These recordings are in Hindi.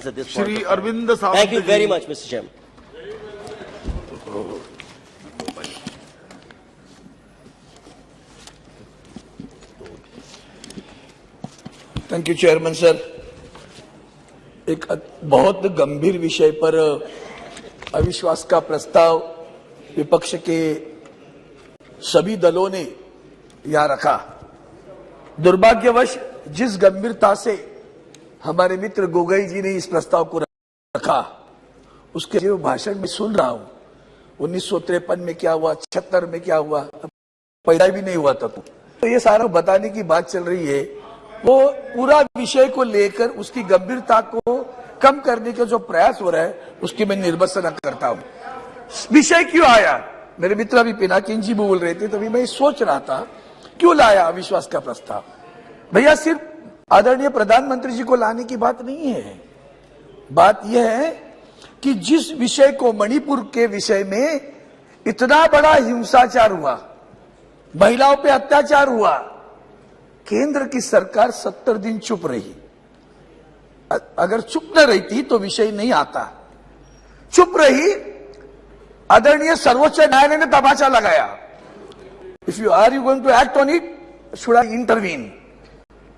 at this point. Shri Arvind Sawant. Thank you very much, Mr. Chairman. Thank you chairman sir. एक बहुत गंभीर विषय पर अविश्वास का प्रस्ताव विपक्ष के सभी दलों ने यहां रखा। दुर्भाग्यवश जिस गंभीरता से हमारे मित्र गोगोई जी ने इस प्रस्ताव को रखा, उसके जो भाषण में सुन रहा हूं, 1953 में क्या हुआ, 76 में क्या हुआ, पैदा भी नहीं हुआ था। तो ये सारा बताने की बात चल रही है, वो पूरा विषय को लेकर उसकी गंभीरता को कम करने का जो प्रयास हो रहा है, उसकी मैं निर्भत्सना करता हूं। विषय क्यों आया? मेरे मित्र अभी पिनाकिन जी बोल रहे थे, तभी मैं सोच रहा था क्यों लाया अविश्वास का प्रस्ताव। भैया सिर्फ आदरणीय प्रधानमंत्री जी को लाने की बात नहीं है, बात यह है कि जिस विषय को, मणिपुर के विषय में इतना बड़ा हिंसाचार हुआ, महिलाओं पे अत्याचार हुआ, केंद्र की सरकार 70 दिन चुप रही। अगर चुप न रहती तो विषय नहीं आता। चुप रही, आदरणीय सर्वोच्च न्यायालय ने तमाचा लगाया। If you are you going to act on it, should I intervene?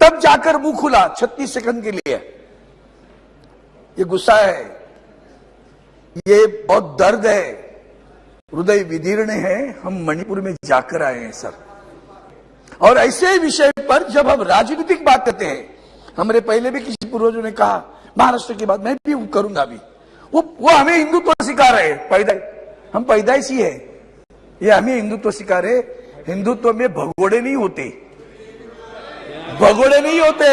तब जाकर मुंह खुला 36 सेकंड के लिए। ये गुस्सा है, ये बहुत दर्द है, हृदय विदीर्ण है। हम मणिपुर में जाकर आए हैं सर, और ऐसे विषय पर जब हम राजनीतिक बात करते हैं, हमारे पहले भी किसी पूर्वजों ने कहा, महाराष्ट्र की बात मैं भी करूंगा अभी, वो हमें हिंदुत्व सिखा रहे हैं। हम पैदाइशी है, ये हमें हिंदुत्व सिखा रहे। हिंदुत्व में भगोड़े नहीं होते, भगोड़े नहीं होते।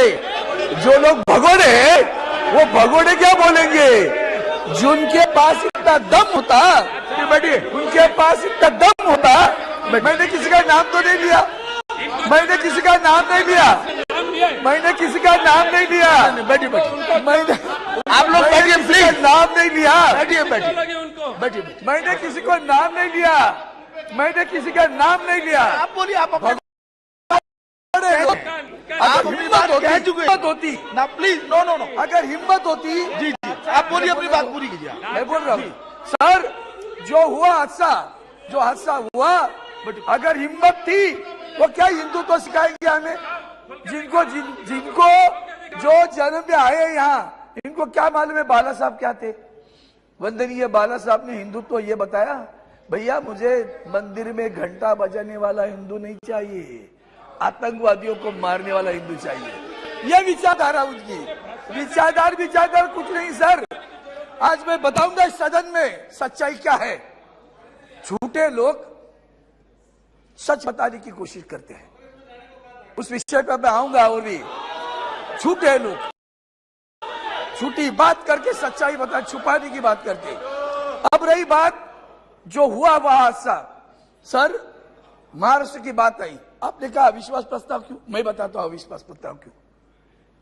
जो लोग भगोड़े हैं, वो भगोड़े क्या बोलेंगे? जिनके पास इतना दम होता, उनके पास इतना दम होता। मैंने किसी का नाम तो नहीं लिया, मैंने किसी का नाम नहीं लिया, मैंने किसी का नाम नहीं लिया। मैंने, आप लोग बैठिए प्लीज, नाम नहीं लिया। बैठिए बैठिए, मैंने किसी को नाम नहीं लिया, मैंने किसी का नाम नहीं लिया। आप बोलिए, आप हिम्मत होती ना, प्लीज। नो नो नो, अगर हिम्मत होती, जी जी, आप बोलिए, अपनी बात पूरी कीजिए। मैं बोल रहा हूँ सर, जो हुआ हादसा हुआ, अगर हिम्मत थी वो क्या हिंदुत्व सिखाएंगे हमें? जिनको जो जन्म में आए यहाँ, इनको क्या मालूम है बाला साहब क्या थे? वंदनीय बाला साहब ने हिंदुत्व ये बताया, भैया मुझे मंदिर में घंटा बजाने वाला हिंदू नहीं चाहिए, आतंकवादियों को मारने वाला हिंदू चाहिए। ये विचारधारा उनकी, विचारधारा कुछ नहीं सर। आज मैं बताऊंगा सदन में सच्चाई क्या है। झूठे लोग सच बताने की कोशिश करते हैं, उस विषय पर मैं आऊंगा। और भी झूठे लोग झूठी बात करके सच्चाई बता, छुपाने की बात करते। अब रही बात जो हुआ वह हादसा, सर महाराष्ट्र की बात आई, आपने कहा अविश्वास प्रस्ताव क्यों? मैं बताता हूं अविश्वास प्रस्ताव क्यों।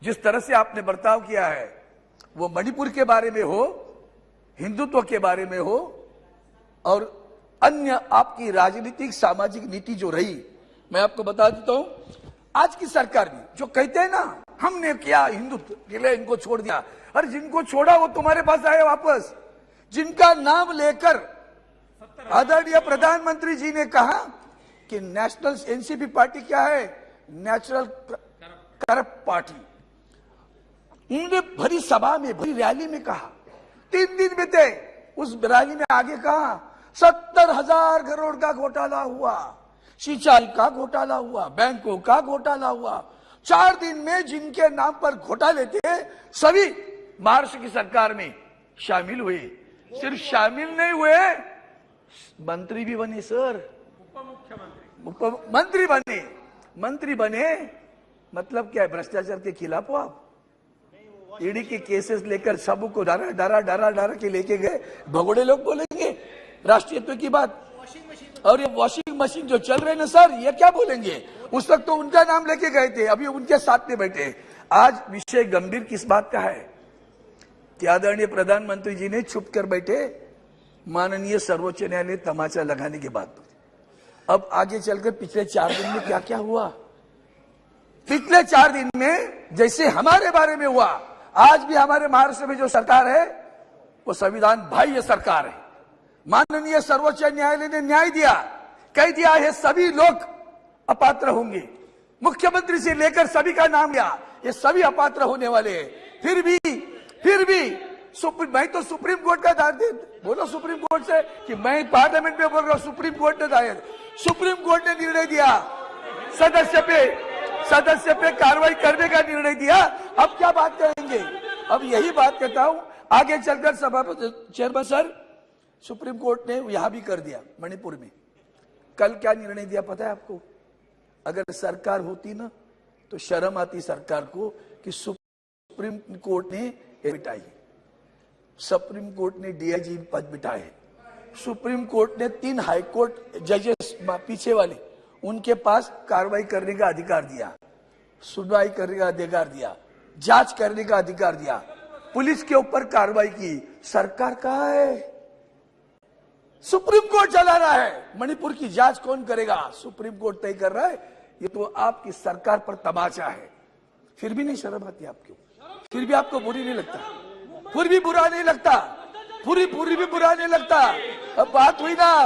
जिस तरह से आपने बर्ताव किया है, वो मणिपुर के बारे में हो, हिंदुत्व के बारे में हो, और अन्य आपकी राजनीतिक सामाजिक नीति जो रही, मैं आपको बता देता हूं। आज की सरकार भी जो कहते हैं ना, हमने किया हिंदुत्व के लिए, इनको छोड़ दिया, और जिनको छोड़ा वो तुम्हारे पास आए वापस। जिनका नाम लेकर आदरणीय प्रधानमंत्री जी ने कहा कि नेशनल एनसीपी पार्टी क्या है, नेचुरल करप्ट पार्टी, उन्होंने भरी सभा में, भरी रैली में कहा, 3 दिन में थे उस रैली में, आगे कहा 70,000 करोड़ का घोटाला हुआ, सिंचाई का घोटाला हुआ, बैंकों का घोटाला हुआ। 4 दिन में जिनके नाम पर घोटाले थे, सभी महाराष्ट्र की सरकार में शामिल हुए। सिर्फ शामिल नहीं हुए, मंत्री भी बने सर, मंत्री बने। मतलब क्या है? भ्रष्टाचार के खिलाफ हो आप? ईडी के केसेस लेकर सबको डरा के लेके गए। भगोड़े लोग बोलेंगे राष्ट्रीयत्व की बात, और ये वॉशिंग मशीन जो चल रहे ना सर, ये क्या बोलेंगे? उस वक्त तो उनका नाम लेके गए थे, अभी उनके साथ में बैठे। आज विषय गंभीर किस बात का है कि आदरणीय प्रधानमंत्री जी ने छुप कर बैठे, माननीय सर्वोच्च न्यायालय तमाचा लगाने के बाद। अब आगे चलकर पिछले 4 दिन में क्या क्या हुआ? पिछले 4 दिन में जैसे हमारे बारे में हुआ, आज भी हमारे महाराष्ट्र में जो सरकार है वो संविधान बाह्य सरकार है। माननीय सर्वोच्च न्यायालय ने न्याय दिया, कह दिया है सभी लोग अपात्र होंगे, मुख्यमंत्री से लेकर सभी का नाम लिया, ये सभी अपात्र होने वाले हैं। फिर भी मैं तो सुप्रीम कोर्ट का दायित्व बोलो, सुप्रीम कोर्ट से कि मैं पार्लियामेंट में बोल रहा हूं, सुप्रीम कोर्ट ने दायित्व, सुप्रीम कोर्ट ने निर्णय दिया, सदस्य पे कार्रवाई करने का निर्णय दिया। अब क्या बात करेंगे? अब यही बात कहता हूं, आगे चलकर सभापति चेयरमैन सर, सुप्रीम कोर्ट ने यहां भी कर दिया मणिपुर में। कल क्या निर्णय दिया पता है आपको? अगर सरकार होती ना तो शर्म आती सरकार को कि सुप्रीम कोर्ट ने बिठाई, सुप्रीम कोर्ट ने डीआईजी पद बिठाए, सुप्रीम कोर्ट ने 3 हाईकोर्ट जजेस पीछे वाले उनके पास कार्रवाई करने का अधिकार दिया, सुनवाई करने का अधिकार दिया, जांच करने का अधिकार दिया, पुलिस के ऊपर कार्रवाई की। सरकार कहाँ है? सुप्रीम कोर्ट चला रहा है। मणिपुर की जांच कौन करेगा? सुप्रीम कोर्ट तय कर रहा है। ये तो आपकी सरकार पर तमाचा है। फिर भी नहीं शर्म आती आपको? फिर भी आपको बुरी नहीं लगता? फिर भी बुरा नहीं लगता? पूरी भी बुरा नहीं लगता? अब बात हुई ना,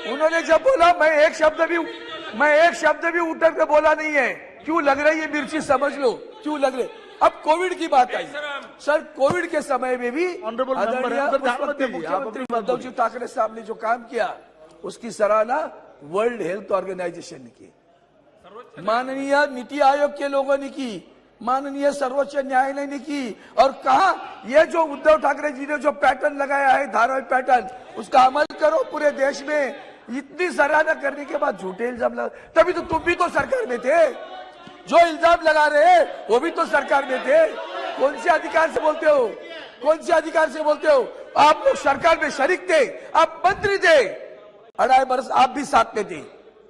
उन्होंने जब बोला मैं एक शब्द भी उतर के बोला नहीं है। क्यों लग रही है मिर्ची? समझ लो क्यों लग रही। अब कोविड की बात आई सर, कोविड के समय में भी मुख्यमंत्री उद्धव जी ठाकरे साहब ने जो काम किया उसकी सराहना वर्ल्ड हेल्थ ऑर्गेनाइजेशन ने की, माननीय नीति आयोग के लोगों ने की, माननीय सर्वोच्च न्यायालय ने की। और कहा ये जो उद्धव ठाकरे जी ने जो पैटर्न लगाया है, धारावाहिक पैटर्न, उसका अमल करो पूरे देश में। इतनी सराहना करने के बाद झूठे इल्जाम लगा, तभी तो तुम भी तो सरकार में थे। जो इल्जाम लगा रहे हैं वो भी तो सरकार में थे। कौन से अधिकार से बोलते हो? कौन से अधिकार से बोलते हो? आप लोग सरकार में शरीक थे, आप मंत्री थे, 2.5 वर्ष आप भी साथ में थे,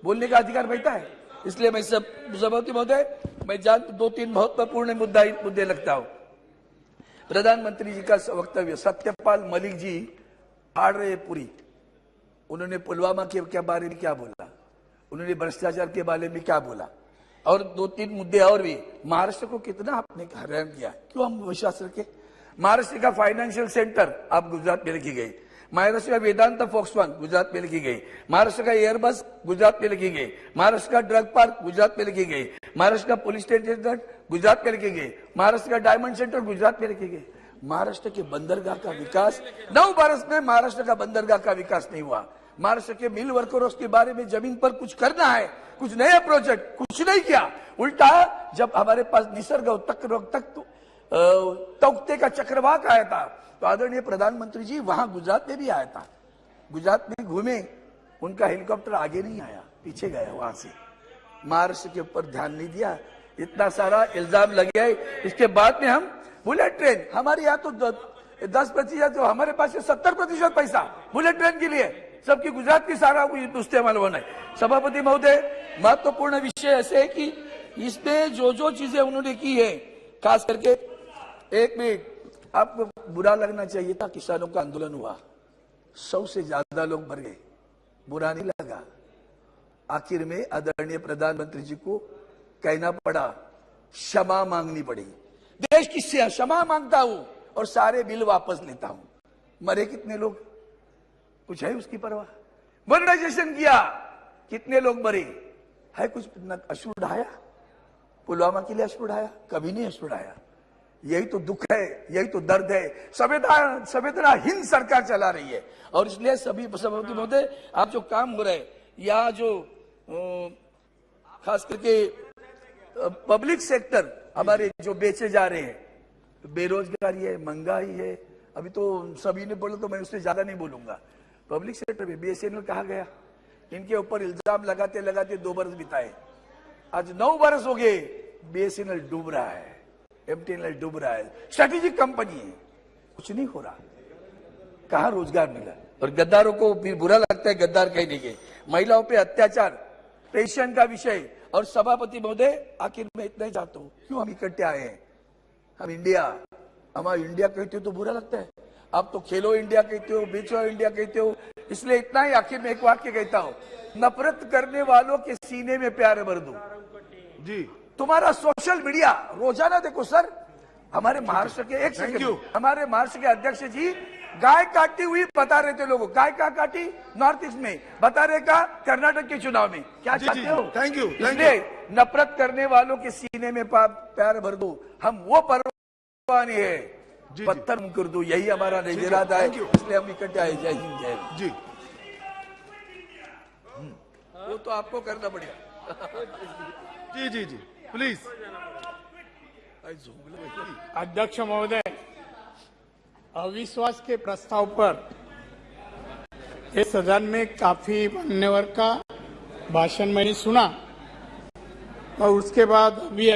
बोलने का अधिकार बैठा है। इसलिए मैं सभापति महोदय, मैं जानता 2-3 महत्वपूर्ण मुद्दे लगता हूं। प्रधानमंत्री जी का वक्तव्य, सत्यपाल मलिक जी हार रहे पूरी, उन्होंने पुलवामा के बारे में क्या बोला, उन्होंने भ्रष्टाचार के बारे में क्या बोला, और 2-3 मुद्दे और भी। महाराष्ट्र को कितना आपने हैरान किया, क्यों हम विश्वास रखे? महाराष्ट्र का फाइनेंशियल सेंटर आप गुजरात में लेके गए, महाराष्ट्र का वेदांता फॉक्सकॉन गुजरात में लेके गए, महाराष्ट्र का एयरबस गुजरात में लेके गए, महाराष्ट्र का ड्रग पार्क गुजरात में लेके गए, महाराष्ट्र का पुलिस स्टेशन गुजरात में लेके गए, महाराष्ट्र का डायमंड सेंटर गुजरात में लेके गए। महाराष्ट्र के बंदरगाह का विकास 9 वर्ष में महाराष्ट्र का बंदरगाह का विकास नहीं हुआ। महाराष्ट्र के मिल वर्कर्स के बारे में जमीन पर कुछ करना है, कुछ नया प्रोजेक्ट, कुछ नहीं किया। उल्टा जब हमारे पास निसर्ग तख्ते का चक्रवाक आया था तो आदरणीय प्रधानमंत्री जी वहां गुजरात में भी आया था, गुजरात में घूमे, उनका हेलीकॉप्टर आगे नहीं आया, पीछे गया वहां से। महाराष्ट्र के ऊपर ध्यान नहीं दिया, इतना सारा इल्जाम लगे। इसके बाद में हम बुलेट ट्रेन, हमारे यहाँ तो 10%, तो हमारे पास 70% पैसा बुलेट ट्रेन के लिए, सबकी गुजरात की सारा इस्तेमाल होना है। सभापति महोदय, महत्वपूर्ण विषय ऐसे है कि इसमें जो चीजें उन्होंने की है, खास करके 1 मिनट, आपको बुरा लगना चाहिए था, किसानों का आंदोलन हुआ, 100 से ज्यादा लोग मर गए, बुरा नहीं लगा। आखिर में आदरणीय प्रधानमंत्री जी को कहना पड़ा, क्षमा मांगनी पड़ी, देश की क्षमा मांगता हूं और सारे बिल वापस लेता हूं। मरे कितने लोग, कुछ है उसकी परवाह? मॉडर्नाइजेशन किया, कितने लोग मरे है? कुछ अश्रु ढाया? पुलवामा के लिए अश्रु ढाया? कभी नहीं अश्रु ढाया। यही तो दुख है, यही तो दर्द है। संवेदनाहीन सरकार चला रही है। और इसलिए सभी सभापति महोदय, आप जो काम हो रहे हैं, या जो खास करके पब्लिक सेक्टर हमारे जो बेचे जा रहे हैं, बेरोजगारी है, महंगाई है, अभी तो सभी ने बोला तो मैं उससे ज्यादा नहीं बोलूंगा। पब्लिक सेक्टर में बीएसएनएल कहा गया, इनके ऊपर इल्जाम लगाते लगाते 2 वर्ष बिताए, आज 9 वर्ष हो गए, बीएसएनएल डूब रहा है, एमटीएनएल डूब रहा है, स्ट्रेटेजिक कंपनी है, कुछ नहीं हो रहा। कहां रोजगार मिला? और गद्दारों को फिर बुरा लगता है, गद्दार कहने के। महिलाओं पे अत्याचार, पेंशन का विषय। और सभापति महोदय, आखिर में इतना ही चाहता हूं, क्यों हम इकट्ठे आए हैं? हम इंडिया, हमारा इंडिया कहते हो तो बुरा लगता है, आप तो खेलो इंडिया कहते हो, बेचो इंडिया कहते हो। इसलिए इतना ही आखिर में एक वाक्य कहता हूं, नफरत करने वालों के सीने में प्यार भर दो। जी, तुम्हारा सोशल मीडिया रोजाना देखो सर, हमारे महाराष्ट्र के एक Thank सेकंड, you. हमारे महाराष्ट्र के अध्यक्ष जी गाय काटती हुई बता रहे थे लोगों, गाय का काटी नॉर्थ ईस्ट में, बता रहे का कर्नाटक के चुनाव में। क्या जी, चाहते जी, हो? thank you, thank इसलिए नफरत करने वालों के सीने में प्यार भर दो, हम वो परवाह नहीं है, जी। पत्थर कर दो, यही हमारा इरादा है, thank you. इसलिए हम इकट्ठे आए। जय हिंद, जय हिंद। जी वो तो आपको करना पड़ेगा। जी जी जी प्लीज। अध्यक्ष महोदय, अविश्वास के प्रस्ताव पर इस सदन में काफी मान्यवर का भाषण मैंने सुना और उसके बाद अभी